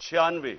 96,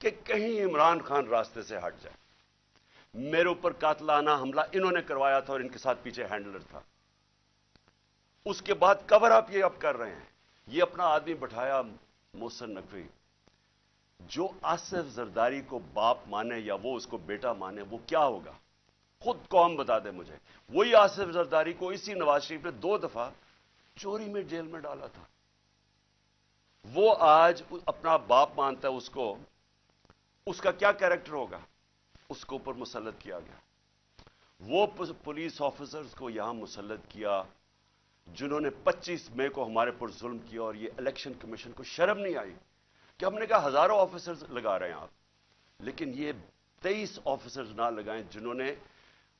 کہ کہیں عمران خان راستے سے ہٹ جائے. میرے اوپر قاتلانہ حملہ انہوں نے کروایا تھا اور ان کے ساتھ پیچھے ہینڈلر تھا. اس کے بعد کور اپ یہ اب کر رہے ہیں. یہ اپنا آدمی بٹھایا محسن نقوی, جو آصف زرداری کو باپ مانے یا وہ اس کو بیٹا مانے, وہ کیا ہوگا خود قوم بتا دے مجھے. وہی آصف زرداری کو اسی نواز شریف نے 2 دفعہ چوری میں جیل میں ڈالا تھا. وہ آج اپنا باپ مانتا ہے اس کو. اس کا کیا کیریکٹر ہوگا؟ اس کو اوپر مسلط کیا گیا. وہ پولیس آفیسرز کو یہاں مسلط کیا جنہوں نے 25 مئی کو ہمارے پر ظلم کیا, اور یہ الیکشن کمیشن کو شرم نہیں آئی کہ ہم نے کہا ہزاروں آفیسرز لگا رہے ہیں آپ, لیکن یہ 23 آفیسرز نہ لگائیں جنہوں نے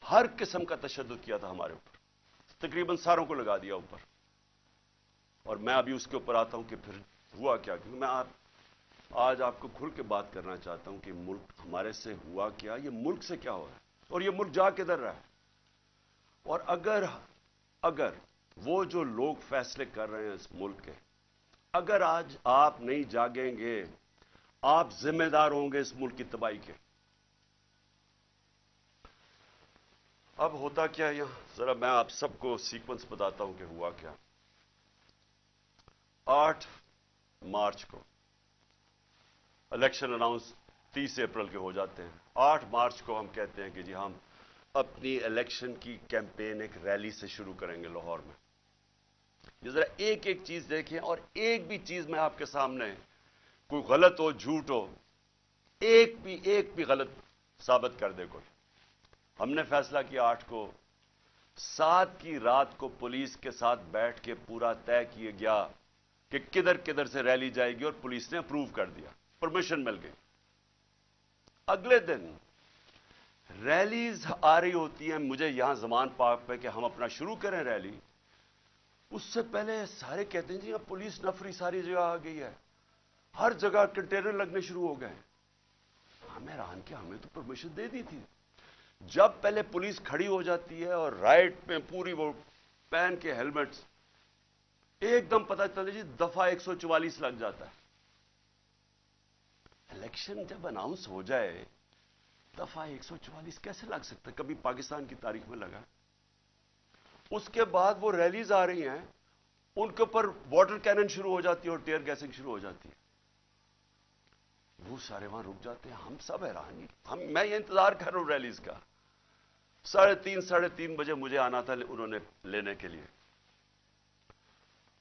ہر قسم کا تشدد کیا تھا ہمارے اوپر. تقریباً ساروں کو لگا دیا اوپر. اور میں ابھی اس کے اوپر آتا ہوں کہ پھر ہوا کیا, کیونکہ میں آج آپ کو کھل کے بات کرنا چاہتا ہوں کہ ملک ہمارے سے ہوا کیا, یہ ملک سے کیا ہو رہا ہے, اور یہ ملک جا کدھر رہا ہے. اور اگر وہ جو لوگ فیصلے کر رہے ہیں اس ملک کے, اگر آج آپ نہیں جاگیں گے, آپ ذمہ دار ہوں گے اس ملک کی تباہی کے. اب ہوتا کیا ہے یہاں, ذرا میں آپ سب کو سیکوینس بتاتا ہوں کہ ہوا کیا. 8 مارچ کو الیکشن اناؤنس 30 اپریل کے ہو جاتے ہیں. 8 مارچ کو ہم کہتے ہیں کہ جی ہم اپنی الیکشن کی کیمپین ایک ریلی سے شروع کریں گے لاہور میں. یہ ذرا ایک ایک چیز دیکھیں, اور ایک بھی چیز میں آپ کے سامنے کوئی غلط ہو, جھوٹ ہو, ایک بھی غلط ثابت کر دے کوئی. ہم نے فیصلہ کیا 8 کو, 7 کی رات کو پولیس کے ساتھ بیٹھ کے پورا طے کیا گیا کہ کدھر کدھر سے ریلی جائے گی, اور پولیس نے اپروو کر دیا, پرمیشن مل گئی. اگلے دن ریلیز آ رہی ہوتی ہیں مجھے یہاں زمان پاک پہ کہ ہم اپنا شروع کریں ریلی. اس سے پہلے سارے کہتے ہیں جی اب پولیس نفری ساری جگہ آ گئی ہے, ہر جگہ کنٹینر لگنے شروع ہو گئے. ہمیں حیران کیا, ہمیں تو پرمیشن دے دی تھی. جب پہلے پولیس کھڑی ہو جاتی ہے اور رائٹ پہ پوری وہ پہن کے ہیلمٹس, ایک دم پتہ چلتا جی دفعہ 144 لگ جاتا ہے. الیکشن جب اناؤنس ہو جائے دفعہ 144 کیسے لگ سکتا ہے؟ کبھی پاکستان کی تاریخ میں لگا؟ اس کے بعد وہ ریلیز آ رہی ہیں, ان کے اوپر واٹر کینن شروع ہو جاتی ہے اور ٹیئر گیسنگ شروع ہو جاتی ہے. وہ سارے وہاں رک جاتے ہیں. ہم سب حیران, میں یہ انتظار کر رہا ہوں ریلیز کا. 3:30 ساڑھے 3 بجے مجھے آنا تھا انہوں نے لینے کے لیے.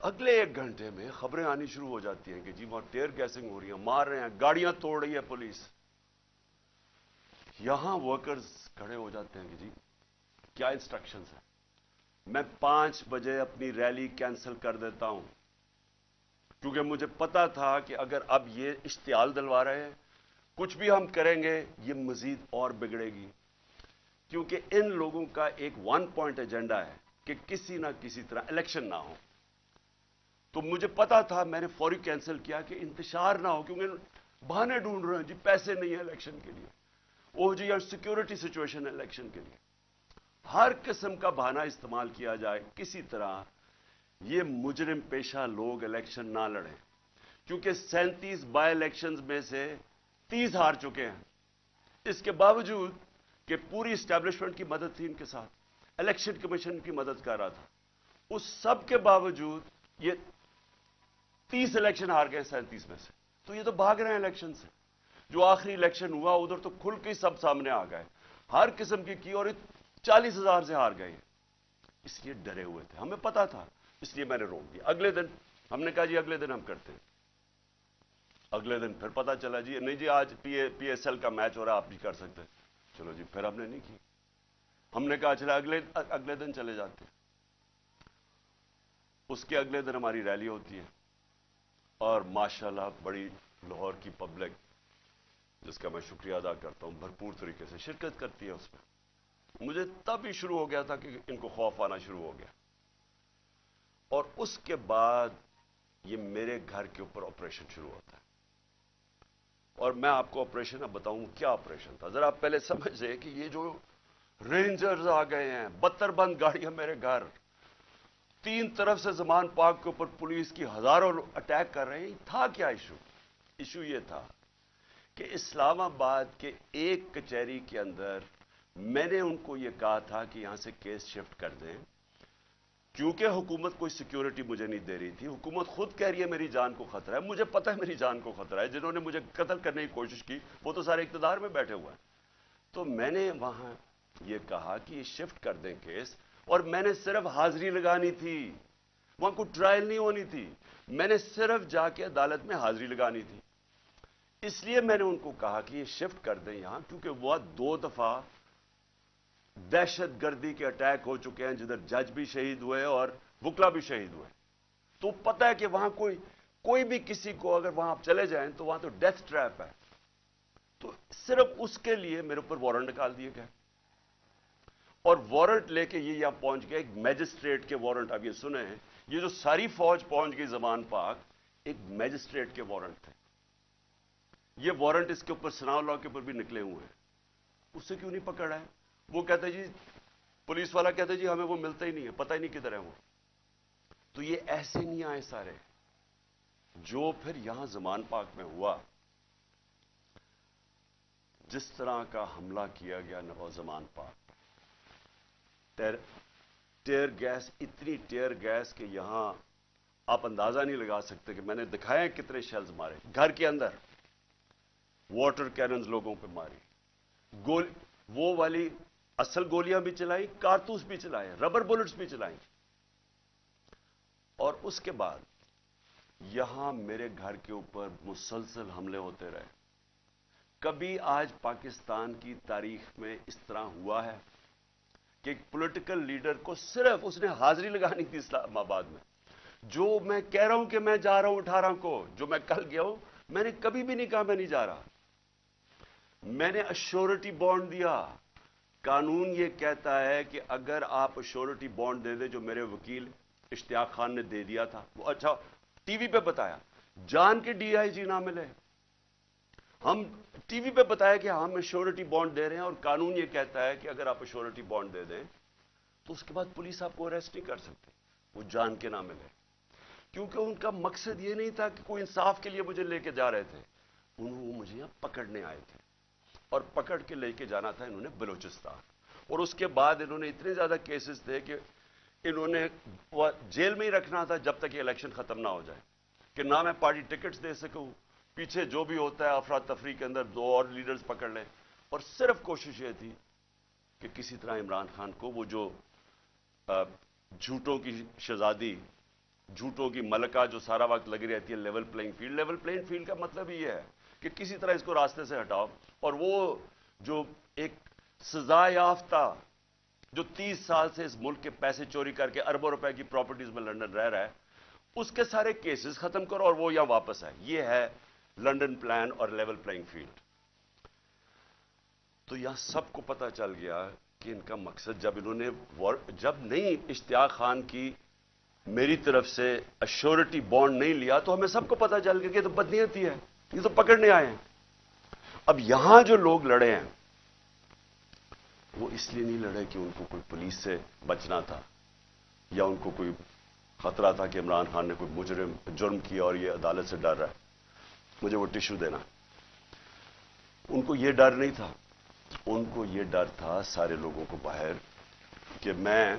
اگلے 1 گھنٹے میں خبریں آنی شروع ہو جاتی ہیں کہ جی وہاں ٹیئر گیسنگ ہو رہی ہے, مار رہے ہیں, گاڑیاں توڑ رہی ہے پولیس. یہاں ورکرز کھڑے ہو جاتے ہیں کہ جی کیا انسٹرکشنز ہیں. میں 5 بجے اپنی ریلی کینسل کر دیتا ہوں, کیونکہ مجھے پتا تھا کہ اگر اب یہ اشتعال دلوا رہے ہیں, کچھ بھی ہم کریں گے یہ مزید اور بگڑے گی. کیونکہ ان لوگوں کا ایک 1 پوائنٹ ایجنڈا ہے کہ کسی نہ کسی طرح الیکشن نہ ہو. تو مجھے پتا تھا, میں نے فوری کینسل کیا کہ انتشار نہ ہو, کیونکہ بہانے ڈھونڈ رہے ہیں جی پیسے نہیں ہیں الیکشن کے لیے, وہ جی سیکورٹی سچویشن ہے الیکشن کے لیے. ہر قسم کا بہانہ استعمال کیا جائے, کسی طرح یہ مجرم پیشہ لوگ الیکشن نہ لڑیں. کیونکہ 37 بائی الیکشنز میں سے 30 ہار چکے ہیں. اس کے باوجود کہ پوری اسٹیبلشمنٹ کی مدد تھی ان کے ساتھ, الیکشن کمیشن کی مدد کر رہا تھا, اس سب کے باوجود یہ 30 الیکشن ہار گئے 37 میں سے. تو یہ تو بھاگ رہے ہیں الیکشن سے. جو آخری الیکشن ہوا ادھر تو کھل کے سب سامنے آ گئے, ہر قسم کی اور 40,000 سے ہار گئے. اس لیے ڈرے ہوئے تھے, ہمیں پتا تھا, اس لیے میں نے روک دیا. اگلے دن ہم نے کہا جی اگلے دن ہم کرتے ہیں. اگلے دن پھر پتا چلا جی نہیں جی آج پی ایس ایل کا میچ ہو رہا, آپ بھی کر سکتے ہیں. چلو جی, پھر ہم نے نہیں کی. ہم نے کہا چلا اگلے دن چلے جاتے ہیں. اس کے اگلے دن ہماری ریلی ہوتی ہے, اور ماشاءاللہ بڑی لاہور کی پبلک, جس کا میں شکریہ ادا کرتا ہوں, بھرپور طریقے سے شرکت کرتی ہے اس میں. مجھے تب ہی شروع ہو گیا تھا کہ ان کو خوف آنا شروع ہو گیا. اور اس کے بعد یہ میرے گھر کے اوپر آپریشن شروع ہوتا ہے. اور میں آپ کو آپریشن اب بتاؤں کیا آپریشن تھا. ذرا آپ پہلے سمجھ لیں کہ یہ جو رینجرز آ گئے ہیں, 72 بند گاڑیاں میرے گھر, 3 طرف سے زمان پاک کے اوپر پولیس کی ہزاروں اٹیک کر رہے ہیں. تھا کیا ایشو یہ تھا کہ اسلام آباد کے ایک کچہری کے اندر میں نے ان کو یہ کہا تھا کہ یہاں سے کیس شفٹ کر دیں، کیونکہ حکومت کوئی سیکیورٹی مجھے نہیں دے رہی تھی. حکومت خود کہہ رہی ہے میری جان کو خطرہ ہے. مجھے پتہ ہے میری جان کو خطرہ ہے. جنہوں نے مجھے قتل کرنے کی کوشش کی وہ تو سارے اقتدار میں بیٹھے ہوئے ہیں. تو میں نے وہاں یہ کہا کہ یہ شفٹ کر دیں کیس، اور میں نے صرف حاضری لگانی تھی، وہاں کوئی ٹرائل نہیں ہونی تھی. میں نے صرف جا کے عدالت میں حاضری لگانی تھی. اس لیے میں نے ان کو کہا کہ یہ شفٹ کر دیں یہاں، کیونکہ وہ 2 دفعہ دہشت گردی کے اٹیک ہو چکے ہیں جدھر جج بھی شہید ہوئے اور وکلا بھی شہید ہوئے. تو پتہ ہے کہ وہاں کوئی بھی کسی کو اگر وہاں آپ چلے جائیں تو وہاں تو ڈیتھ ٹریپ ہے. تو صرف اس کے لیے میرے اوپر وارنٹ نکال دیے گئے، اور وارنٹ لے کے یہ یہاں پہنچ گئے. ایک میجسٹریٹ کے وارنٹ آپ یہ سنیں ہیں، یہ جو ساری فوج پہنچ گئی زمان پاک، ایک میجسٹریٹ کے وارنٹ تھے. یہ وارنٹ اس کے اوپر ثناء اللہ کے اوپر بھی نکلے ہوئے ہیں. اس سے کیوں نہیں پکڑا ہے؟ وہ کہتے جی، پولیس والا کہتے جی ہمیں وہ ملتا ہی نہیں ہے، پتہ ہی نہیں کدھر ہے وہ. تو یہ ایسے نہیں آئے سارے. جو پھر یہاں زمان پاک میں ہوا، جس طرح کا حملہ کیا گیا نواز زمان پاک، ٹیئر گیس، اتنی ٹیئر گیس کہ یہاں آپ اندازہ نہیں لگا سکتے. کہ میں نے دکھائے کتنے شیلز مارے گھر کے اندر، واٹر کیننز لوگوں پہ ماری، وہ والی اصل گولیاں بھی چلائی، کارتوس بھی چلائے، ربر بلٹس بھی چلائیں. اور اس کے بعد یہاں میرے گھر کے اوپر مسلسل حملے ہوتے رہے. کبھی آج پاکستان کی تاریخ میں اس طرح ہوا ہے کہ ایک پولیٹیکل لیڈر کو صرف اس نے حاضری لگانی تھی اسلام آباد میں. جو میں کہہ رہا ہوں کہ میں جا رہا ہوں 18 کو، جو میں کل گیا ہوں، میں نے کبھی بھی نہیں کہا میں نہیں جا رہا. میں نے ایشورٹی بانڈ دیا. قانون یہ کہتا ہے کہ اگر آپ ایشورٹی بانڈ دے دیں، جو میرے وکیل اشتیاق خان نے دے دیا تھا، وہ اچھا ٹی وی پہ بتایا، جان کے ڈی آئی جی نہ ملے، ہم ٹی وی پہ بتایا کہ ہم ایشورٹی بانڈ دے رہے ہیں، اور قانون یہ کہتا ہے کہ اگر آپ ایشورٹی بانڈ دے دیں تو اس کے بعد پولیس آپ کو اریسٹ نہیں کر سکتی، وہ جان کے نہ ملے. کیونکہ ان کا مقصد یہ نہیں تھا کہ کوئی انصاف کے لیے مجھے لے کے جا رہے تھے، وہ مجھے یہاں پکڑنے آئے تھے، اور پکڑ کے لے کے جانا تھا انہوں نے بلوچستان. اور اس کے بعد انہوں نے اتنے زیادہ کیسز تھے کہ انہوں نے جیل میں ہی رکھنا تھا جب تک یہ الیکشن ختم نہ ہو جائے، کہ نہ میں پارٹی ٹکٹس دے سکوں، پیچھے جو بھی ہوتا ہے افراتفری کے اندر 2 اور لیڈرز پکڑ لیں. اور صرف کوشش یہ تھی کہ کسی طرح عمران خان کو، وہ جو جھوٹوں کی شہزادی، جھوٹوں کی ملکہ جو سارا وقت لگی رہتی ہے level playing field. Level playing field کا مطلب یہ ہے کہ کسی طرح اس کو راستے سے ہٹاؤ. اور وہ جو ایک سزا یافتہ جو 30 سال سے اس ملک کے پیسے چوری کر کے اربوں روپے کی پراپرٹیز میں لنڈن رہ رہا ہے، اس کے سارے کیسز ختم کرو اور وہ یہاں واپس آئے. یہ ہے لنڈن پلان اور لیول پلینگ فیلڈ. تو یہاں سب کو پتہ چل گیا کہ ان کا مقصد، جب انہوں نے جب نہیں اشتیاق خان کی میری طرف سے ایشورٹی بانڈ نہیں لیا، تو ہمیں سب کو پتہ چل گیا کہ یہ تو بدنیتی ہے، یہ تو پکڑنے آئے ہیں. اب یہاں جو لوگ لڑے ہیں وہ اس لیے نہیں لڑے کہ ان کو کوئی پولیس سے بچنا تھا، یا ان کو کوئی خطرہ تھا کہ عمران خان نے کوئی جرم کیا اور یہ عدالت سے ڈر رہا ہے مجھے وہ ٹیشو دینا. ان کو یہ ڈر نہیں تھا. ان کو یہ ڈر تھا سارے لوگوں کو باہر کہ میں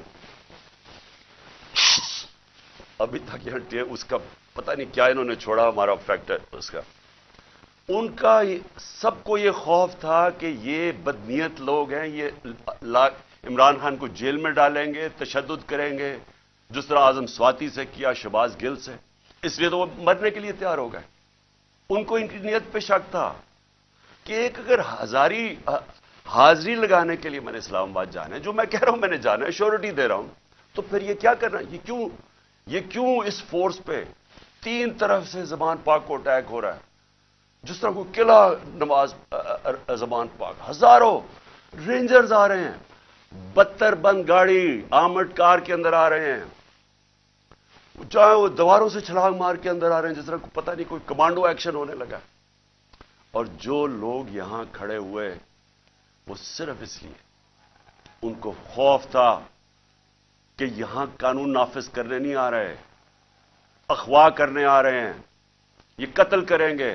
ابھی تک یہ اس کا پتہ نہیں کیا انہوں نے چھوڑا ہمارا فیکٹر اس کا. ان کا سب کو یہ خوف تھا کہ یہ بدنیت لوگ ہیں، یہ عمران خان کو جیل میں ڈالیں گے، تشدد کریں گے، جس طرح اعظم سواتی سے کیا، شہباز گل سے. اس لیے تو وہ مرنے کے لیے تیار ہو گئے. ان کو ان کی نیت پہ شک تھا کہ ایک اگر حاضری لگانے کے لیے میں نے اسلام آباد جانا ہے، جو میں کہہ رہا ہوں میں نے جانا ہے، شیورٹی دے رہا ہوں، تو پھر یہ کیا کرنا ہے؟ یہ کیوں اس فورس پہ 3 طرف سے زمان پاک کو اٹیک ہو رہا ہے؟ جس طرح کوئی قلعہ زمان پاک، ہزاروں رینجرز آ رہے ہیں، 72 بند گاڑی آرمڈ کار کے اندر آ رہے ہیں، چاہے وہ دیواروں سے چھلانگ مار کے اندر آ رہے ہیں، جس طرح کو پتہ نہیں کوئی کمانڈو ایکشن ہونے لگا. اور جو لوگ یہاں کھڑے ہوئے وہ صرف اس لیے ان کو خوف تھا کہ یہاں قانون نافذ کرنے نہیں آ رہے، اغوا کرنے آ رہے ہیں، یہ قتل کریں گے،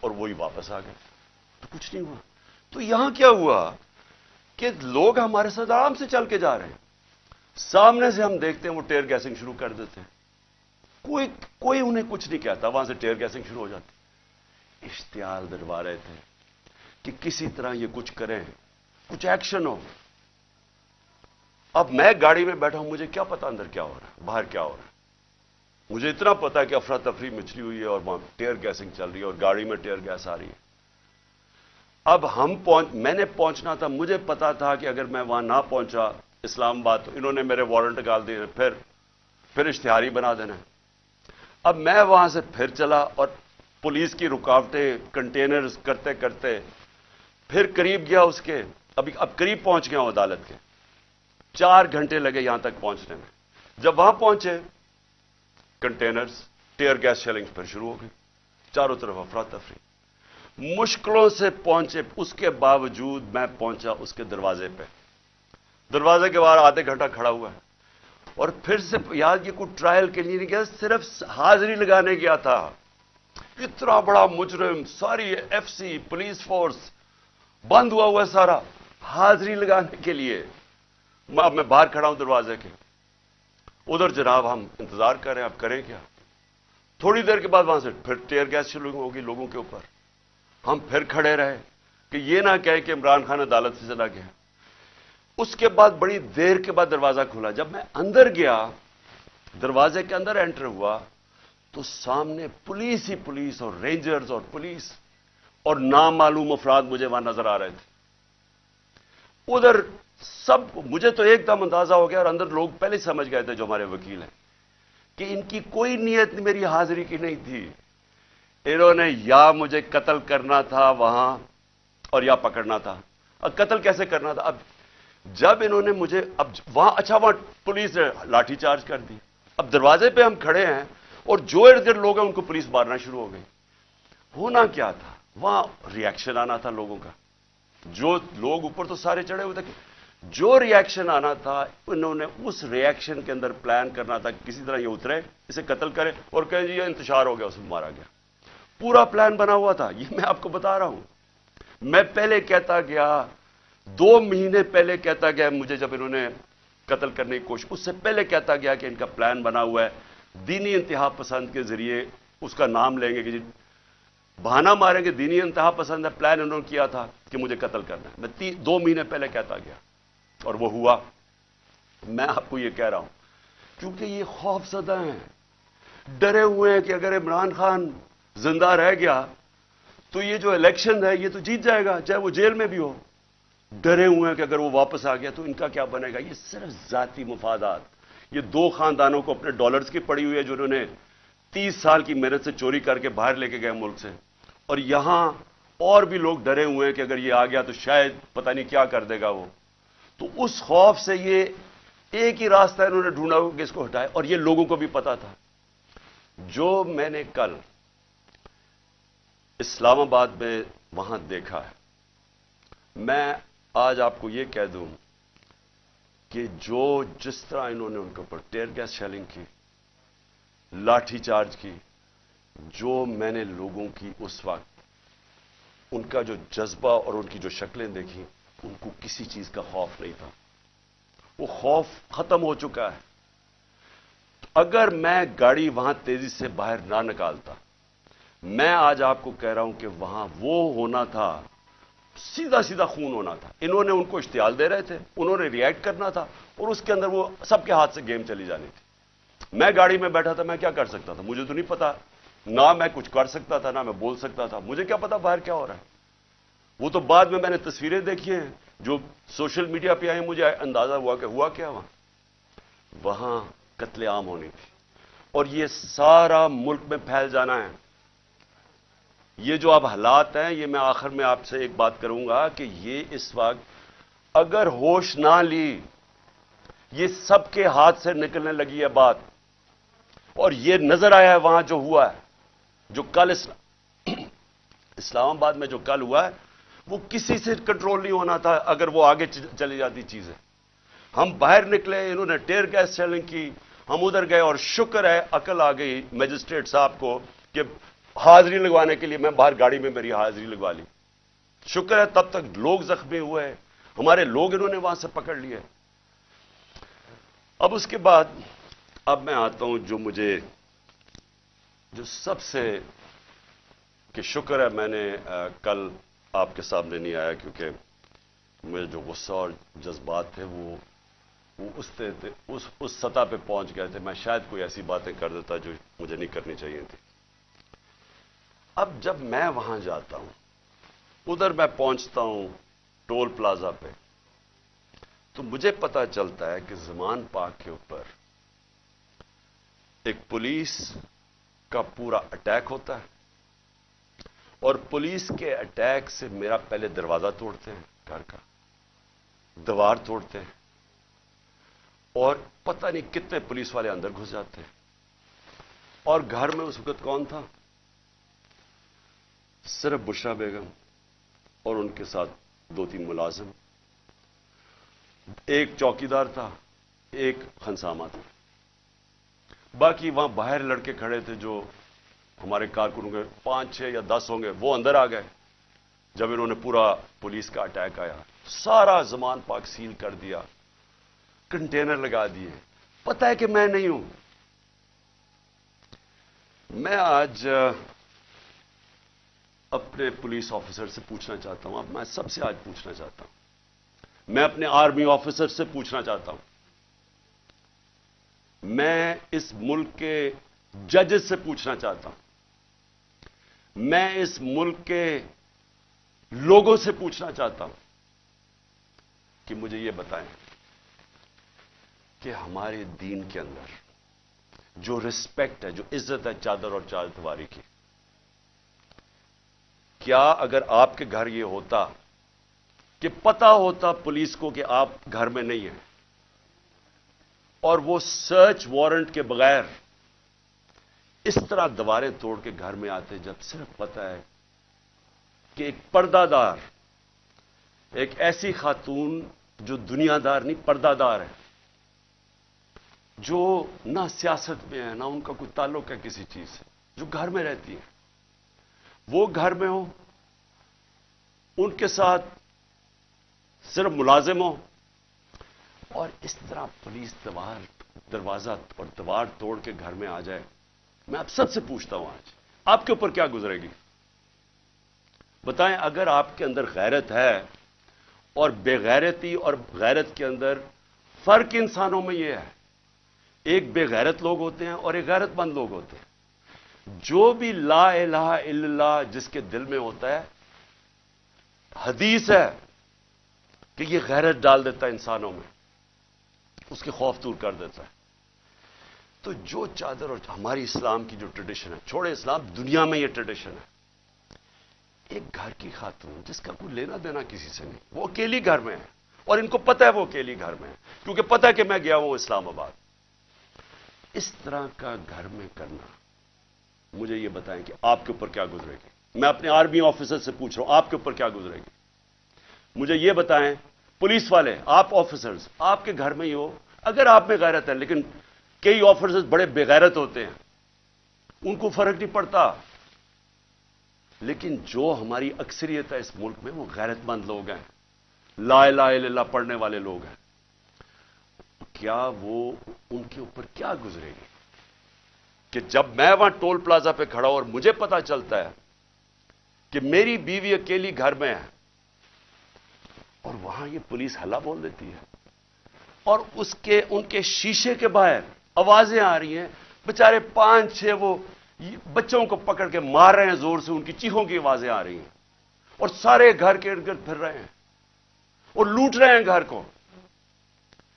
اور وہی واپس آ گیا، تو کچھ نہیں ہوا۔ تو یہاں کیا ہوا کہ لوگ ہمارے ساتھ آرام سے چل کے جا رہے ہیں، سامنے سے ہم دیکھتے ہیں وہ ٹیئر گیسنگ شروع کر دیتے ہیں، کوئی انہیں کچھ نہیں کہتا، وہاں سے ٹیئر گیسنگ شروع ہو جاتی۔ اشتعال دلوا رہے تھے کہ کسی طرح یہ کچھ کریں، کچھ ایکشن ہو۔ اب میں گاڑی میں بیٹھا ہوں، مجھے کیا پتا اندر کیا ہو رہا ہے، باہر کیا ہو رہا ہے۔ مجھے اتنا پتا ہے کہ افراتفری مچلی ہوئی ہے اور وہاں ٹیئر گیسنگ چل رہی ہے اور گاڑی میں ٹیئر گیس آ رہی ہے۔ اب میں نے پہنچنا تھا، مجھے پتا تھا کہ اگر میں وہاں نہ پہنچا اسلام آباد تو انہوں نے میرے وارنٹ نکال دیے، پھر اشتہاری بنا دینا ہے۔ اب میں وہاں سے پھر چلا اور پولیس کی رکاوٹیں کنٹینرز کرتے کرتے پھر قریب گیا اس کے، اب قریب پہنچ گیا ہوں عدالت کے، 4 گھنٹے لگے یہاں تک پہنچنے میں۔ جب وہاں پہنچے کنٹینرز ٹیئر گیس شیلنگ پھر شروع ہو گئی، چاروں طرف افراتفری، مشکلوں سے پہنچے۔ اس کے باوجود میں پہنچا اس کے دروازے پہ، دروازے کے باہر آدھے گھنٹہ کھڑا ہوا ہے، اور پھر سے یاد یہ کوئی ٹرائل کے لیے نہیں گیا، صرف حاضری لگانے گیا تھا۔ اتنا بڑا مجرم، ساری ایف سی پولیس فورس بند ہوا ہوا ہے سارا، حاضری لگانے کے لیے۔ اب میں باہر کھڑا ہوں دروازے کے، ادھر جناب ہم انتظار کر رہے ہیں، اب کریں کیا؟ تھوڑی دیر کے بعد وہاں سے پھر ٹیئر گیس شروع ہوگی لوگوں کے اوپر۔ ہم پھر کھڑے رہے کہ یہ نہ کہے کہ عمران خان عدالت سے چلا گیا۔ اس کے بعد بڑی دیر کے بعد دروازہ کھلا، جب میں اندر گیا، دروازے کے اندر انٹر ہوا، تو سامنے پولیس ہی پولیس اور رینجرز اور پولیس اور نامعلوم افراد مجھے وہاں نظر آ رہے تھے۔ ادھر سب مجھے تو ایک دم اندازہ ہو گیا، اور اندر لوگ پہلے سمجھ گئے تھے جو ہمارے وکیل ہیں کہ ان کی کوئی نیت میری حاضری کی نہیں تھی، انہوں نے یا مجھے قتل کرنا تھا وہاں اور یا پکڑنا تھا۔ اب قتل کیسے کرنا تھا؟ اب جب انہوں نے مجھے وہاں پولیس نے لاٹھی چارج کر دی۔ اب دروازے پہ ہم کھڑے ہیں اور جو ارد گرد لوگ ہیں ان کو پولیس مارنا شروع ہو گئی۔ ہونا کیا تھا وہاں؟ ری ایکشن آنا تھا لوگوں کا، جو لوگ اوپر تو سارے چڑھے ہوئے تھے، جو ری ایکشن آنا تھا انہوں نے اس ری ایکشن کے اندر پلان کرنا تھا کسی طرح یہ اترے، اسے قتل کرے اور کہیں جی یہ انتشار ہو گیا، اس میں مارا گیا۔ پورا پلان بنا ہوا تھا، یہ میں آپ کو بتا رہا ہوں۔ میں پہلے کہتا گیا، 2 مہینے پہلے کہتا گیا مجھے، جب انہوں نے قتل کرنے کی کوشش، اس سے پہلے کہتا گیا کہ ان کا پلان بنا ہوا ہے، دینی انتہا پسند کے ذریعے اس کا نام لیں گے کہ جی بہانہ ماریں گے، دینی انتہا پسند ہے، پلان انہوں نے کیا تھا کہ مجھے قتل کرنا ہے۔ میں 2 مہینے پہلے کہتا گیا اور وہ ہوا۔ میں آپ کو یہ کہہ رہا ہوں کیونکہ یہ خوف زدہ ہیں، ڈرے ہوئے ہیں کہ اگر عمران خان زندہ رہ گیا تو یہ جو الیکشن ہے یہ تو جیت جائے گا، چاہے وہ جیل میں بھی ہو۔ ڈرے ہوئے ہیں کہ اگر وہ واپس آ گیا تو ان کا کیا بنے گا۔ یہ صرف ذاتی مفادات، یہ 2 خاندانوں کو اپنے ڈالرز کی پڑی ہوئی ہے جو انہوں نے 30 سال کی محنت سے چوری کر کے باہر لے کے گئے ملک سے، اور یہاں اور بھی لوگ ڈرے ہوئے ہیں کہ اگر یہ آ گیا تو شاید پتہ نہیں کیا کر دے گا وہ۔ تو اس خوف سے یہ ایک ہی راستہ انہوں نے ڈھونڈا کہ اس کو ہٹائے، اور یہ لوگوں کو بھی پتا تھا۔ جو میں نے کل اسلام آباد میں وہاں دیکھا ہے، میں آج آپ کو یہ کہہ دوں کہ جس طرح انہوں نے ان کے اوپر ٹیئر گیس شیلنگ کی، لاٹھی چارج کی، جو میں نے لوگوں کی اس وقت ان کا جو جذبہ اور ان کی جو شکلیں دیکھی، ان کو کسی چیز کا خوف نہیں تھا، وہ خوف ختم ہو چکا ہے۔ اگر میں گاڑی وہاں تیزی سے باہر نہ نکالتا، میں آج آپ کو کہہ رہا ہوں کہ وہاں وہ ہونا تھا، سیدھا سیدھا خون ہونا تھا۔ انہوں نے ان کو اشتعال دے رہے تھے، انہوں نے ری ایکٹ کرنا تھا، اور اس کے اندر وہ سب کے ہاتھ سے گیم چلی جانی تھی۔ میں گاڑی میں بیٹھا تھا، میں کیا کر سکتا تھا؟ مجھے تو نہیں پتا، نہ میں کچھ کر سکتا تھا نہ میں بول سکتا تھا، مجھے کیا پتا باہر کیا ہو رہا ہے۔ وہ تو بعد میں نے تصویریں دیکھی ہیں جو سوشل میڈیا پہ آئی، مجھے اندازہ ہوا کہ ہوا کیا وہاں قتل عام ہونی تھی، اور یہ سارا ملک میں پھیل جانا ہے۔ یہ جو اب حالات ہیں، یہ میں آخر میں آپ سے ایک بات کروں گا کہ یہ اس وقت اگر ہوش نہ لی، یہ سب کے ہاتھ سے نکلنے لگی ہے بات، اور یہ نظر آیا ہے وہاں جو ہوا ہے، جو کل اسلام آباد میں جو کل ہوا ہے، وہ کسی سے کنٹرول نہیں ہونا تھا اگر وہ آگے چلی جاتی چیزیں۔ ہم باہر نکلے، انہوں نے ٹیئر گیس شیلنگ کی، ہم ادھر گئے، اور شکر ہے عقل آ گئی میجسٹریٹ صاحب کو کہ حاضری لگوانے کے لیے میں باہر گاڑی میں میری حاضری لگوا لی. شکر ہے تب تک لوگ زخمی ہوئے ہیں, ہمارے لوگ انہوں نے وہاں سے پکڑ لیے. اب اس کے بعد اب میں آتا ہوں جو سب سے کہ شکر ہے میں نے کل آپ کے سامنے نہیں آیا, کیونکہ مجھے جو غصہ اور جذبات تھے وہ اس سطح پہ پہنچ گئے تھے. میں شاید کوئی ایسی باتیں کر دیتا جو مجھے نہیں کرنی چاہیے تھی. اب جب میں وہاں جاتا ہوں, ادھر میں پہنچتا ہوں ٹول پلازا پہ, تو مجھے پتا چلتا ہے کہ زمان پاک کے اوپر ایک پولیس کا پورا اٹیک ہوتا ہے, اور پولیس کے اٹیک سے میرا پہلے دروازہ توڑتے ہیں, گھر کا دیوار توڑتے ہیں, اور پتہ نہیں کتنے پولیس والے اندر گھس جاتے ہیں. اور گھر میں اس وقت کون تھا؟ صرف بشرا بیگم اور ان کے ساتھ 2-3 ملازم, ایک چوکیدار تھا, ایک خنسامہ تھا. باقی وہاں باہر لڑکے کھڑے تھے جو ہمارے کارکنوں کے 5-6 یا 10 ہوں گے, وہ اندر آ گئے جب انہوں نے پورا پولیس کا اٹیک آیا. سارا زمان پاک سیل کر دیا, کنٹینر لگا دیے. پتہ ہے کہ میں نہیں ہوں. میں آج اپنے پولیس آفیسر سے پوچھنا چاہتا ہوں, اب میں سب سے آج پوچھنا چاہتا ہوں, میں اپنے آرمی آفیسر سے پوچھنا چاہتا ہوں, میں اس ملک کے ججز سے پوچھنا چاہتا ہوں, میں اس ملک کے لوگوں سے پوچھنا چاہتا ہوں کہ مجھے یہ بتائیں کہ ہمارے دین کے اندر جو رسپیکٹ ہے, جو عزت ہے چادر اور چارتواری کی, کیا اگر آپ کے گھر یہ ہوتا کہ پتا ہوتا پولیس کو کہ آپ گھر میں نہیں ہیں, اور وہ سرچ وارنٹ کے بغیر اس طرح دیواریں توڑ کے گھر میں آتے, جب صرف پتا ہے کہ ایک پردہ دار, ایک ایسی خاتون جو دنیا دار نہیں پردہ دار ہے, جو نہ سیاست میں ہے نہ ان کا کوئی تعلق ہے کسی چیز سے, جو گھر میں رہتی ہے, وہ گھر میں ہو, ان کے ساتھ صرف ملازم ہو, اور اس طرح پولیس دروازہ اور دیوار توڑ کے گھر میں آ جائے. میں آپ سب سے پوچھتا ہوں آج آپ کے اوپر کیا گزرے گی؟ بتائیں. اگر آپ کے اندر غیرت ہے, اور بے غیرتی اور غیرت کے اندر فرق انسانوں میں یہ ہے, ایک بے غیرت لوگ ہوتے ہیں اور ایک غیرت مند لوگ ہوتے ہیں. جو بھی لا الہ الا اللہ جس کے دل میں ہوتا ہے, حدیث ہے کہ یہ غیرت ڈال دیتا ہے انسانوں میں, اس کے خوف دور کر دیتا ہے. تو جو چادر اور ہماری اسلام کی جو ٹریڈیشن ہے, چھوڑے اسلام, دنیا میں یہ ٹریڈیشن ہے, ایک گھر کی خاتون جس کا کوئی لینا دینا کسی سے نہیں, وہ اکیلی گھر میں ہے, اور ان کو پتہ ہے وہ اکیلی گھر میں ہے, کیونکہ پتہ ہے کہ میں گیا ہوں اسلام آباد. اس طرح کا گھر میں کرنا, مجھے یہ بتائیں کہ آپ کے اوپر کیا گزرے گی؟ میں اپنے آرمی آفیسر سے پوچھ رہا ہوں, آپ کے اوپر کیا گزرے گی؟ مجھے یہ بتائیں. پولیس والے, آپ آفیسرز, آپ کے گھر میں ہی ہو, اگر آپ میں غیرت ہے, لیکن کئی آفیسرز بڑے بے غیرت ہوتے ہیں, ان کو فرق نہیں پڑتا. لیکن جو ہماری اکثریت ہے اس ملک میں, وہ غیرت مند لوگ ہیں, لا الہ الا اللہ پڑھنے والے لوگ ہیں. کیا وہ ان کے اوپر کیا گزرے گی کہ جب میں وہاں ٹول پلازا پہ کھڑا ہوں اور مجھے پتا چلتا ہے کہ میری بیوی اکیلی گھر میں ہے, اور وہاں یہ پولیس ہلا بول دیتی ہے, اور ان کے شیشے کے باہر آوازیں آ رہی ہیں, بےچارے 5-6 وہ بچوں کو پکڑ کے مار رہے ہیں زور سے, ان کی چیخوں کی آوازیں آ رہی ہیں, اور سارے گھر کے ارد گرد پھر رہے ہیں اور لوٹ رہے ہیں گھر کو.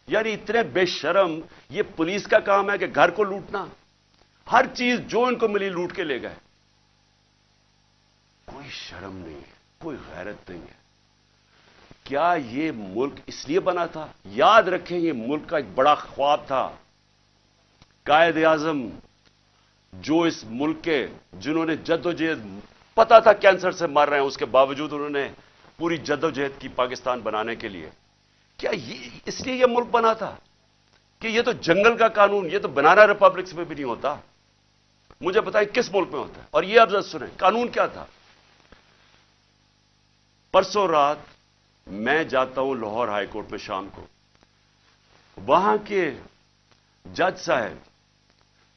یعنی اتنے بے شرم, یہ پولیس کا کام ہے کہ گھر کو لوٹنا, ہر چیز جو ان کو ملی لوٹ کے لے گئے. کوئی شرم نہیں ہے, کوئی غیرت نہیں ہے. کیا یہ ملک اس لیے بنا تھا؟ یاد رکھیں, یہ ملک کا ایک بڑا خواب تھا. قائد اعظم جو اس ملک کے, جنہوں نے جدوجہد, پتا تھا کینسر سے مر رہے ہیں, اس کے باوجود انہوں نے پوری جدوجہد کی پاکستان بنانے کے لیے. کیا اس لیے یہ ملک بنا تھا کہ یہ تو جنگل کا قانون, یہ تو بنانا ریپبلکس میں بھی نہیں ہوتا. مجھے بتائیں کس ملک میں ہوتا ہے؟ اور یہ اب ذرا سنیں قانون کیا تھا. پرسوں رات میں جاتا ہوں لاہور ہائی کورٹ میں شام کو. وہاں کے جج صاحب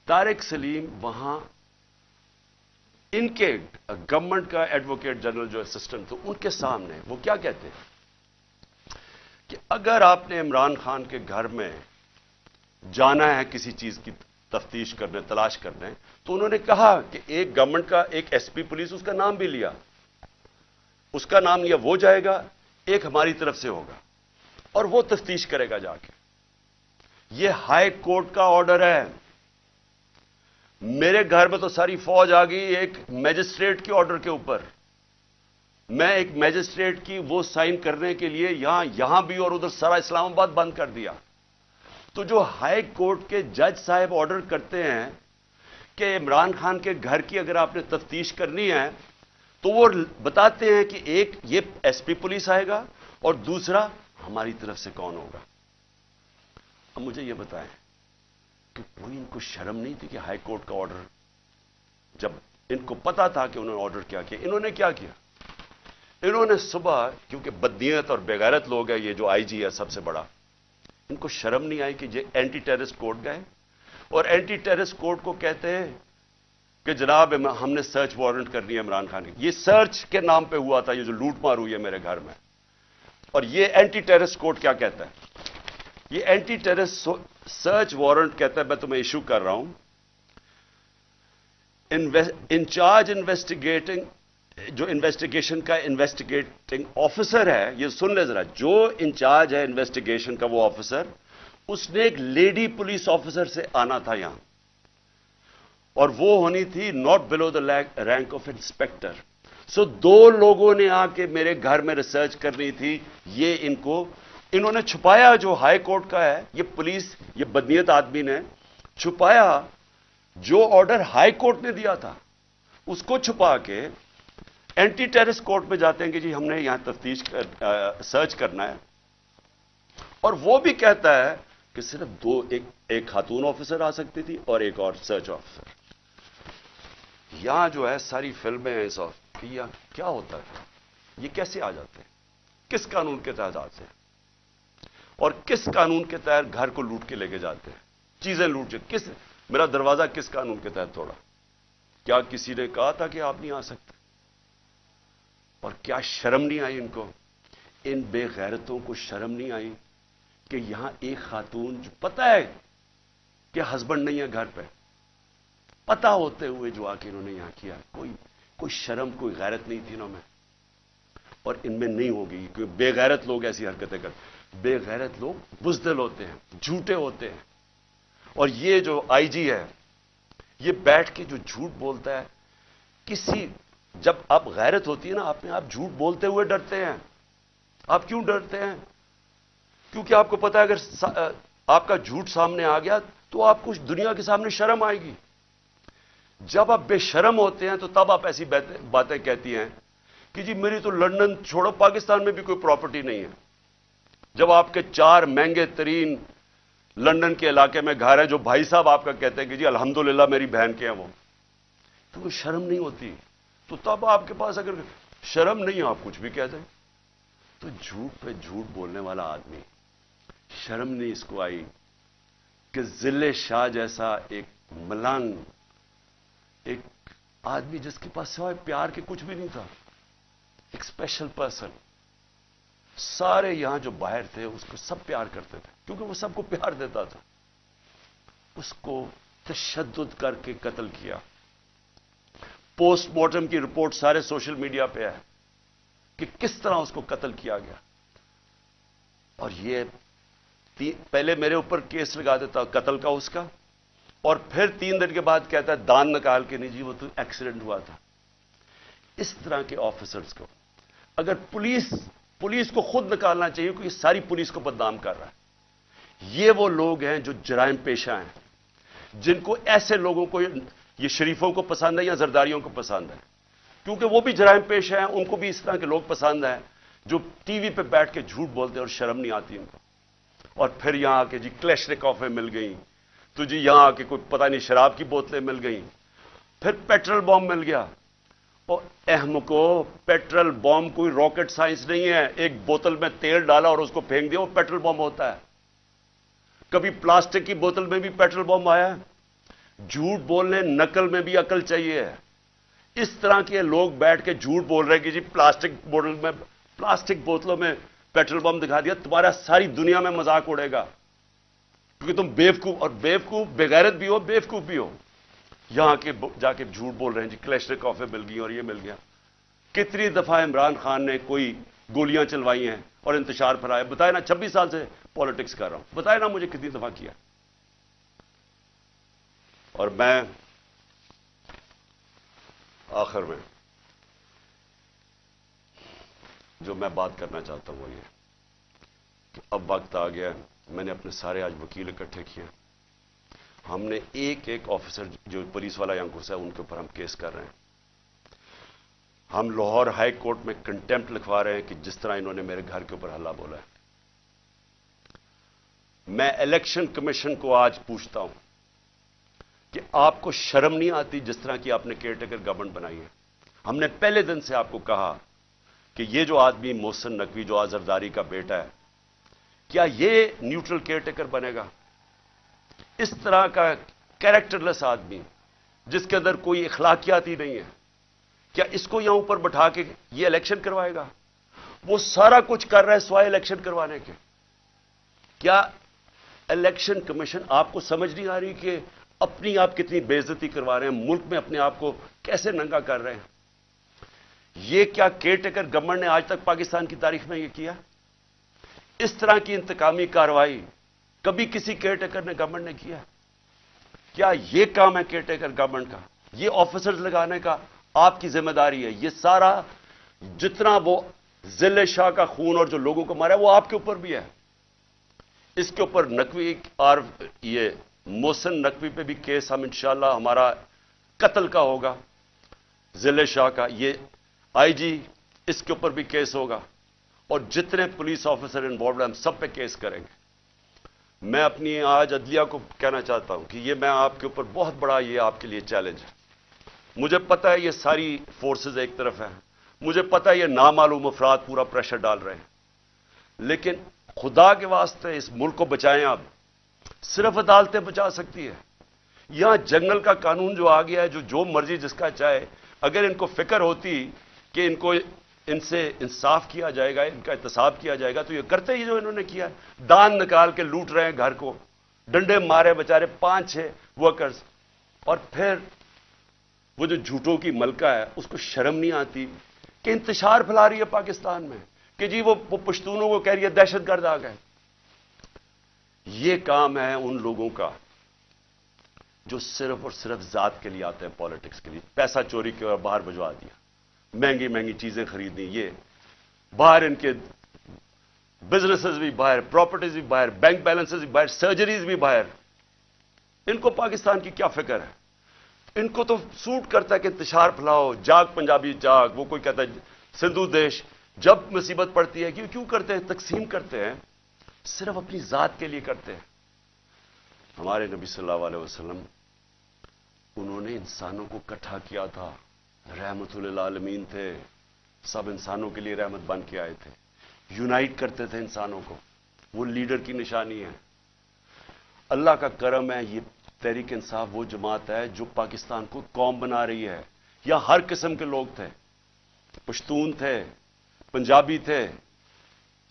طارق سلیم وہاں ان کے گورنمنٹ کا ایڈوکیٹ جنرل جو اسسٹنٹ تھے ان کے سامنے وہ کیا کہتے ہیں کہ اگر آپ نے عمران خان کے گھر میں جانا ہے کسی چیز کی تفتیش کرنے تلاش کرنے تو انہوں نے کہا کہ ایک گورنمنٹ کا ایک ایس پی پولیس اس کا نام بھی لیا, اس کا نام لیا, وہ جائے گا, ایک ہماری طرف سے ہوگا اور وہ تفتیش کرے گا جا کے. یہ ہائی کورٹ کا آرڈر ہے. میرے گھر میں تو ساری فوج آ گئی ایک میجسٹریٹ کے آرڈر کے اوپر. میں ایک میجسٹریٹ کی وہ سائن کرنے کے لیے یہاں بھی اور ادھر سارا اسلام آباد بند کر دیا. تو جو ہائی کورٹ کے جج صاحب آرڈر کرتے ہیں کہ عمران خان کے گھر کی اگر آپ نے تفتیش کرنی ہے تو وہ بتاتے ہیں کہ ایک یہ ایس پی پولیس آئے گا اور دوسرا ہماری طرف سے کون ہوگا. اب مجھے یہ بتائیں کہ کوئی ان کو شرم نہیں تھی کہ ہائی کورٹ کا آرڈر, جب ان کو پتا تھا کہ انہوں نے آرڈر کیا کیا, انہوں نے کیا کیا؟ انہوں نے صبح, کیونکہ بدنیت اور بےغیرت لوگ ہیں, یہ جو آئی جی ہے سب سے بڑا, ان کو شرم نہیں آئی کہ یہ اینٹی ٹیررسٹ کورٹ گئے اور اینٹی ٹیررسٹ کورٹ کو کہتے ہیں کہ جناب ہم نے سرچ وارنٹ کرنی ہے عمران خان کی. یہ سرچ کے نام پہ ہوا تھا, یہ جو لوٹ مار ہوئی ہے میرے گھر میں. اور یہ اینٹی ٹیررسٹ کورٹ کیا کہتا ہے؟ یہ اینٹی ٹیررسٹ سرچ وارنٹ کہتا ہے میں تمہیں ایشو کر رہا ہوں, انچارج انویسٹیگیٹنگ, جو انویسٹیگیشن کا انویسٹیگیٹنگ آفیسر ہے, یہ سن لے ذرا, جو انچارج ہے انویسٹیگیشن کا وہ آفیسر, اس نے ایک لیڈی پولیس آفیسر سے آنا تھا یہاں اور وہ ہونی تھی not below the rank of inspector. So دو لوگوں نے آ کے میرے گھر میں ریسرچ کرنی تھی. یہ انہوں نے چھپایا جو ہائی کورٹ کا ہے, یہ پولیس, یہ بدنیت آدمی نے چھپایا جو آرڈر ہائی کورٹ نے دیا تھا, اس کو چھپا کے اینٹی ٹیررسٹ کورٹ میں جاتے ہیں کہ جی ہم نے یہاں تفتیش سرچ کرنا ہے. اور وہ بھی کہتا ہے کہ صرف ایک خاتون آفیسر آ سکتی تھی اور ایک اور سرچ آفیسر. یہاں جو ہے ساری فلمیں ہیں کہ یہ کیا ہوتا ہے, یہ کیسے آ جاتے ہیں, کس قانون کے تحت آتے ہیں اور کس قانون کے تحت گھر کو لوٹ کے لے کے جاتے ہیں, چیزیں لوٹ کے, میرا دروازہ کس قانون کے تحت توڑا؟ کیا کسی نے کہا تھا کہ آپ نہیں آ سکتے؟ اور کیا شرم نہیں آئی ان کو, ان بے غیرتوں کو شرم نہیں آئی کہ یہاں ایک خاتون جو پتہ ہے کہ ہسبینڈ نہیں ہے گھر پہ, پتہ ہوتے ہوئے جو آ کے انہوں نے یہاں کیا, کوئی شرم کوئی غیرت نہیں تھی انہوں میں, اور ان میں نہیں ہوگی کیونکہ بے غیرت لوگ ایسی حرکتیں کرتے. بے غیرت لوگ بزدل ہوتے ہیں, جھوٹے ہوتے ہیں. اور یہ جو آئی جی ہے یہ بیٹھ کے جو جھوٹ بولتا ہے, جب آپ غیرت ہوتی ہے نا آپ جھوٹ بولتے ہوئے ڈرتے ہیں. آپ کیوں ڈرتے ہیں؟ کیونکہ آپ کو پتا ہے اگر آپ کا جھوٹ سامنے آ گیا تو آپ کو دنیا کے سامنے شرم آئے گی. جب آپ بے شرم ہوتے ہیں تو تب آپ ایسی باتیں کہتی ہیں کہ جی میری تو لندن چھوڑو پاکستان میں بھی کوئی پراپرٹی نہیں ہے, جب آپ کے 4 مہنگے ترین لندن کے علاقے میں گھر ہے جو بھائی صاحب آپ کا کہتے ہیں کہ جی الحمدللہ میری بہن کے ہیں وہ, تو کوئی شرم نہیں ہوتی. تو تب آپ کے پاس اگر شرم نہیں آپ کچھ بھی کہہ دیں. تو جھوٹ پہ جھوٹ بولنے والا آدمی, شرم نہیں اس کو آئی کہ ذل شاہ جیسا ایک ملنگ, ایک آدمی جس کے پاس سوائے پیار کے کچھ بھی نہیں تھا, ایک اسپیشل پرسن, سارے یہاں جو باہر تھے اس کو سب پیار کرتے تھے کیونکہ وہ سب کو پیار دیتا تھا, اس کو تشدد کر کے قتل کیا. پوسٹ مارٹم کی رپورٹ سارے سوشل میڈیا پہ ہے کہ کس طرح اس کو قتل کیا گیا. اور یہ پہلے میرے اوپر کیس لگا دیتا قتل کا اس کا, اور پھر 3 دن کے بعد کہتا ہے دان نکال کے نہیں جی وہ تو ایکسیڈنٹ ہوا تھا. اس طرح کے آفیسرز کو اگر پولیس کو خود نکالنا چاہیے کیونکہ ساری پولیس کو بدنام کر رہا ہے. یہ وہ لوگ ہیں جو جرائم پیشہ ہیں, جن کو ایسے لوگوں کو, یہ شریفوں کو پسند ہے یا زرداریوں کو پسند ہے, کیونکہ وہ بھی جرائم پیشہ ہیں, ان کو بھی اس طرح کے لوگ پسند ہیں جو ٹی وی پہ بیٹھ کے جھوٹ بولتے ہیں اور شرم نہیں آتی ان کو. اور پھر یہاں آ کے جی کلیشنکوفیں مل گئیں, تو جی یہاں آ کے کوئی پتہ نہیں شراب کی بوتلیں مل گئیں, پھر پیٹرول بم مل گیا. اور احمقو، پیٹرول بم کوئی راکٹ سائنس نہیں ہے. ایک بوتل میں تیل ڈالا اور اس کو پھینک دیا، وہ پیٹرول بم ہوتا ہے. کبھی پلاسٹک کی بوتل میں بھی پیٹرول بم آیا ہے. جھوٹ بولنے نقل میں بھی عقل چاہیے. اس طرح کے لوگ بیٹھ کے جھوٹ بول رہے ہیں کہ جی پلاسٹک بوتلوں میں پیٹرول بم دکھا دیا. تمہارا ساری دنیا میں مذاق اڑے گا، کیونکہ تم بیوقوف، اور بیوقوف بغیرت بھی ہو، بیوقوف بھی ہو. یہاں کے جا کے جھوٹ بول رہے ہیں جی کلیشنکوفیں مل گئی اور یہ مل گیا. کتنی دفعہ عمران خان نے کوئی گولیاں چلوائی ہیں اور انتشار پھیلایا؟ بتائے نا. 26 سال سے پالیٹکس کر رہا ہوں، بتائے نا مجھے کتنی دفعہ کیا. اور میں آخر میں جو میں بات کرنا چاہتا ہوں وہ یہ کہ اب وقت آ گیا. میں نے اپنے سارے آج وکیل اکٹھے کیے. ہم نے ایک ایک آفیسر جو پولیس والا یہاں گھسا ہے ان کے اوپر ہم کیس کر رہے ہیں. ہم لاہور ہائی کورٹ میں کنٹیمپٹ لکھوا رہے ہیں کہ جس طرح انہوں نے میرے گھر کے اوپر ہلہ بولا ہے. میں الیکشن کمیشن کو آج پوچھتا ہوں کہ آپ کو شرم نہیں آتی جس طرح کی آپ نے کیئر ٹیکر گورنمنٹ بنائی ہے؟ ہم نے پہلے دن سے آپ کو کہا کہ یہ جو آدمی محسن نقوی جو زرداری کا بیٹا ہے، کیا یہ نیوٹرل کیئر ٹیکر بنے گا؟ اس طرح کا کیریکٹر لیس آدمی جس کے اندر کوئی اخلاقیات ہی نہیں ہے، کیا اس کو یہاں اوپر بٹھا کے یہ الیکشن کروائے گا؟ وہ سارا کچھ کر رہا ہے سوائے الیکشن کروانے کے. کیا الیکشن کمیشن آپ کو سمجھ نہیں آ رہی کہ اپنی آپ کتنی بے عزتی کروا رہے ہیں، ملک میں اپنے آپ کو کیسے ننگا کر رہے ہیں؟ یہ کیا کیئر ٹیکر گورنمنٹ نے آج تک پاکستان کی تاریخ میں یہ کیا؟ اس طرح کی انتقامی کارروائی کبھی کسی کیئر ٹیکر نے گورنمنٹ نے کیا؟ کیا یہ کام ہے کیئر ٹیکر گورنمنٹ کا؟ یہ آفیسرز لگانے کا آپ کی ذمہ داری ہے. یہ سارا جتنا وہ ضلع شاہ کا خون اور جو لوگوں کو مارا ہے وہ آپ کے اوپر بھی ہے. اس کے اوپر نقوی اور یہ محسن نقوی پہ بھی کیس ہم انشاءاللہ ہمارا قتل کا ہوگا، ضلع شاہ کا. یہ آئی جی اس کے اوپر بھی کیس ہوگا، اور جتنے پولیس آفیسر انوالوڈ ہیں ہم سب پہ کیس کریں گے. میں اپنی آج عدلیہ کو کہنا چاہتا ہوں کہ یہ میں آپ کے اوپر بہت بڑا یہ آپ کے لیے چیلنج ہے. مجھے پتا ہے یہ ساری فورسز ایک طرف ہیں، مجھے پتا ہے یہ نامعلوم افراد پورا پریشر ڈال رہے ہیں، لیکن خدا کے واسطے اس ملک کو بچائیں. آپ صرف عدالتیں بچا سکتی ہے. یہاں جنگل کا قانون جو آ گیا ہے، جو مرضی جس کا چاہے، اگر ان کو فکر ہوتی کہ ان سے انصاف کیا جائے گا، ان کا احتساب کیا جائے گا، تو یہ کرتے ہی جو انہوں نے کیا. دان نکال کے لوٹ رہے ہیں گھر کو، ڈنڈے مارے بیچارے 5-6 ورکرز. اور پھر وہ جو جھوٹوں کی ملکہ ہے اس کو شرم نہیں آتی کہ انتشار پھیلا رہی ہے پاکستان میں کہ جی وہ پشتونوں کو کہہ رہی ہے دہشت گرد آ گئے. یہ کام ہے ان لوگوں کا جو صرف اور صرف ذات کے لیے آتے ہیں، پالیٹکس کے لیے. پیسہ چوری کے اور باہر بھجوا دیا، مہنگی مہنگی چیزیں خریدنی، یہ باہر ان کے بزنسز بھی باہر، پراپرٹیز بھی باہر، بینک بیلنسز بھی باہر، سرجریز بھی باہر. ان کو پاکستان کی کیا فکر ہے؟ ان کو تو سوٹ کرتا ہے کہ انتشار پھیلاؤ، جاگ پنجابی جاگ. وہ کوئی کہتا ہے سندھو دیش. جب مصیبت پڑتی ہے کیوں کرتے ہیں؟ تقسیم کرتے ہیں، صرف اپنی ذات کے لیے کرتے ہیں. ہمارے نبی صلی اللہ علیہ وسلم انہوں نے انسانوں کو اکٹھا کیا تھا، رحمت للعالمین تھے، سب انسانوں کے لیے رحمت بن کے آئے تھے، یونائٹ کرتے تھے انسانوں کو. وہ لیڈر کی نشانی ہے. اللہ کا کرم ہے، یہ تحریک انصاف وہ جماعت ہے جو پاکستان کو قوم بنا رہی ہے. یہاں ہر قسم کے لوگ تھے، پشتون تھے، پنجابی تھے،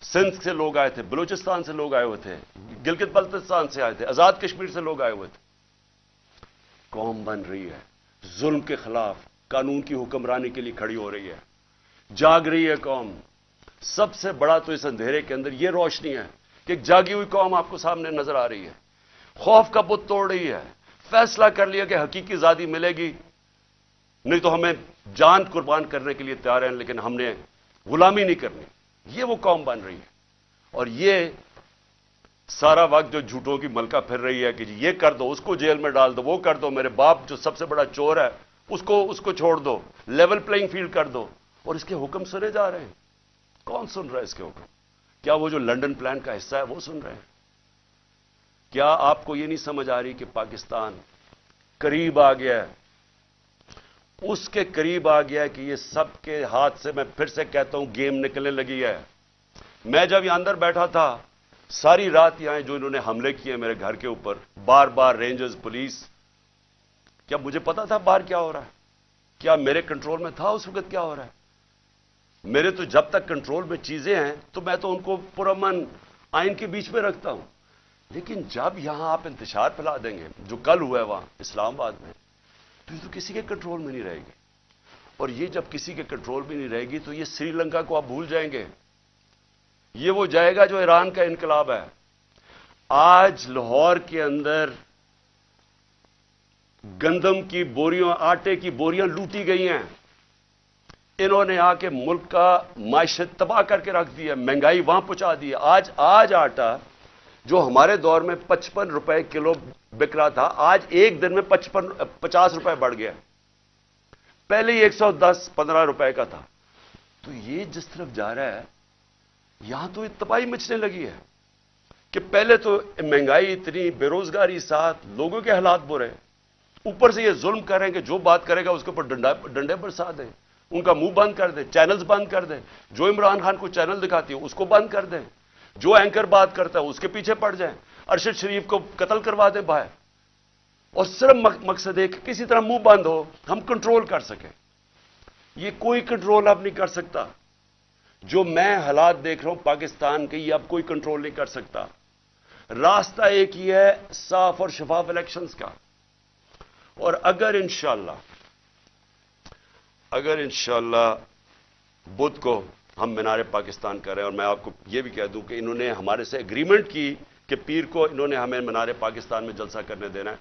سندھ سے لوگ آئے تھے، بلوچستان سے لوگ آئے ہوئے تھے، گلگت بلتستان سے آئے تھے، آزاد کشمیر سے لوگ آئے ہوئے تھے. قوم بن رہی ہے، ظلم کے خلاف قانون کی حکمرانی کے لیے کھڑی ہو رہی ہے، جاگ رہی ہے قوم. سب سے بڑا تو اس اندھیرے کے اندر یہ روشنی ہے کہ ایک جاگی ہوئی قوم آپ کو سامنے نظر آ رہی ہے، خوف کا بت توڑ رہی ہے، فیصلہ کر لیا کہ حقیقی آزادی ملے گی، نہیں تو ہمیں جان قربان کرنے کے لیے تیار ہیں، لیکن ہم نے غلامی نہیں کرنی. یہ وہ قوم بن رہی ہے. اور یہ سارا وقت جو جھوٹوں کی ملکہ پھر رہی ہے کہ جی یہ کر دو، اس کو جیل میں ڈال دو، وہ کر دو، میرے باپ جو سب سے بڑا چور ہے اس کو چھوڑ دو، لیول پلئنگ فیلڈ کر دو. اور اس کے حکم سنے جا رہے ہیں. کون سن رہا ہے اس کے حکم؟ کیا وہ جو لنڈن پلان کا حصہ ہے وہ سن رہے ہیں؟ کیا آپ کو یہ نہیں سمجھ آ رہی کہ پاکستان قریب آ گیا ہے؟ اس کے قریب آ گیا کہ یہ سب کے ہاتھ سے, میں پھر سے کہتا ہوں, گیم نکلنے لگی ہے. میں جب یہاں اندر بیٹھا تھا, ساری رات یہاں جو انہوں نے حملے کیے میرے گھر کے اوپر, بار بار رینجرز, پولیس, کیا مجھے پتا تھا باہر کیا ہو رہا ہے؟ کیا میرے کنٹرول میں تھا اس وقت کیا ہو رہا ہے؟ میرے تو جب تک کنٹرول میں چیزیں ہیں تو میں تو ان کو پرامن آئین کے بیچ میں رکھتا ہوں. لیکن جب یہاں آپ انتشار پھیلا دیں گے, جو کل ہوا ہے وہاں اسلام آباد میں, تو یہ تو کسی کے کنٹرول میں نہیں رہے گی. اور یہ جب کسی کے کنٹرول میں نہیں رہے گی تو یہ سری لنکا کو آپ بھول جائیں گے. یہ وہ جائے گا جو ایران کا انقلاب ہے. آج لاہور کے اندر گندم کی بوریاں, آٹے کی بوریاں لوٹی گئی ہیں. انہوں نے آ کے ملک کا معیشت تباہ کر کے رکھ دی ہے, مہنگائی وہاں پہنچا دی ہے. آج آٹا جو ہمارے دور میں 55 روپے کلو بک رہا تھا, آج ایک دن میں 50 روپے بڑھ گیا. پہلے ہی 110-15 روپے کا تھا. تو یہ جس طرف جا رہا ہے, یہاں تو تباہی مچنے لگی ہے کہ پہلے تو مہنگائی اتنی, بے روزگاری ساتھ, لوگوں کے حالات برے, اوپر سے یہ ظلم کریں کہ جو بات کرے گا اس کے اوپر ڈنڈے برسا دیں, ان کا منہ بند کر دیں, چینلز بند کر دیں. جو عمران خان کو چینل دکھاتی ہے اس کو بند کر دیں, جو اینکر بات کرتا ہے اس کے پیچھے پڑ جائیں, ارشد شریف کو قتل کروا دیں باہر. اور صرف مقصد ہے کہ کسی طرح منہ بند ہو, ہم کنٹرول کر سکیں. یہ کوئی کنٹرول اب نہیں کر سکتا. جو میں حالات دیکھ رہا ہوں پاکستان کے, یہ اب کوئی کنٹرول نہیں کر سکتا. راستہ ایک ہی ہے, صاف اور شفاف الیکشنز کا. اور اگر انشاءاللہ بدھ کو ہم مینار پاکستان کر رہے ہیں, اور میں آپ کو یہ بھی کہہ دوں کہ انہوں نے ہمارے سے ایگریمنٹ کی کہ پیر کو انہوں نے ہمیں مینار پاکستان میں جلسہ کرنے دینا ہے,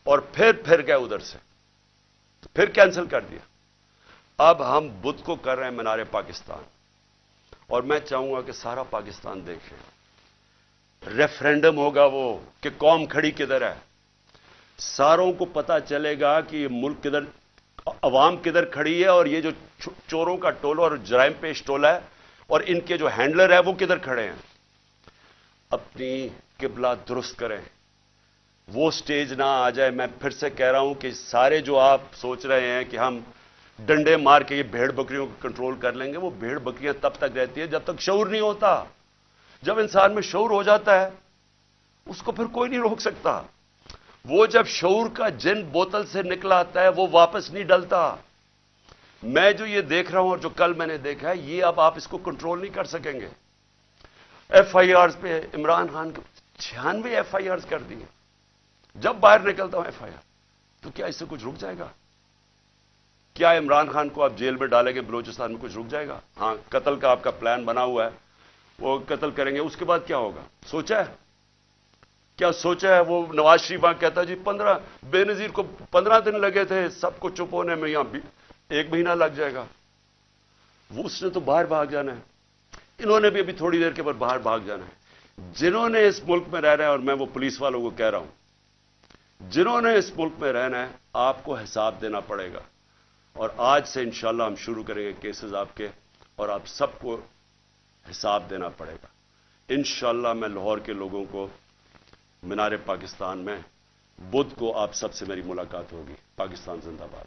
اور پھر گئے ادھر سے, پھر کینسل کر دیا. اب ہم بدھ کو کر رہے ہیں مینار پاکستان, اور میں چاہوں گا کہ سارا پاکستان دیکھے. ریفرینڈم ہوگا وہ کہ قوم کھڑی کدھر ہے. ساروں کو پتا چلے گا کہ یہ ملک کدھر, عوام کدھر کھڑی ہے, اور یہ جو چوروں کا ٹولہ اور جرائم پیش ٹولہ ہے اور ان کے جو ہینڈلر ہے وہ کدھر کھڑے ہیں. اپنی قبلہ درست کریں, وہ سٹیج نہ آ جائے. میں پھر سے کہہ رہا ہوں کہ سارے جو آپ سوچ رہے ہیں کہ ہم ڈنڈے مار کے یہ بھیڑ بکریوں کو کنٹرول کر لیں گے, وہ بھیڑ بکریاں تب تک رہتی ہیں جب تک شعور نہیں ہوتا. جب انسان میں شعور ہو جاتا ہے اس کو پھر کوئی نہیں روک سکتا. وہ جب شعور کا جن بوتل سے نکلا آتا ہے وہ واپس نہیں ڈلتا. میں جو یہ دیکھ رہا ہوں اور جو کل میں نے دیکھا ہے, یہ اب آپ اس کو کنٹرول نہیں کر سکیں گے. ایف آئی آرز پہ عمران خان کو 96 ایف آئی آرز کر دیے. جب باہر نکلتا ہوں ایف آئی آر, تو کیا اس سے کچھ رک جائے گا؟ کیا عمران خان کو آپ جیل میں ڈالیں گے بلوچستان میں کچھ رک جائے گا؟ ہاں, قتل کا آپ کا پلان بنا ہوا ہے, وہ قتل کریں گے, اس کے بعد کیا ہوگا سوچا ہے؟ کیا سوچا ہے؟ وہ نواز شریف وہاں کہتا ہے جی 15 بے نظیر کو 15 دن لگے تھے سب کو چپ ہونے میں, یہاں 1 مہینہ لگ جائے گا. وہ اس نے تو باہر بھاگ جانا ہے, انہوں نے بھی ابھی تھوڑی دیر کے بعد باہر بھاگ جانا ہے. جنہوں نے اس ملک میں رہنا ہے, اور میں وہ پولیس والوں کو کہہ رہا ہوں, جنہوں نے اس ملک میں رہنا ہے آپ کو حساب دینا پڑے گا. اور آج سے انشاءاللہ ہم شروع کریں گے کیسز آپ کے, اور آپ سب کو حساب دینا پڑے گا. انشاءاللہ میں لاہور کے لوگوں کو مینار پاکستان میں بدھ کو آپ سب سے میری ملاقات ہوگی. پاکستان زندہ باد.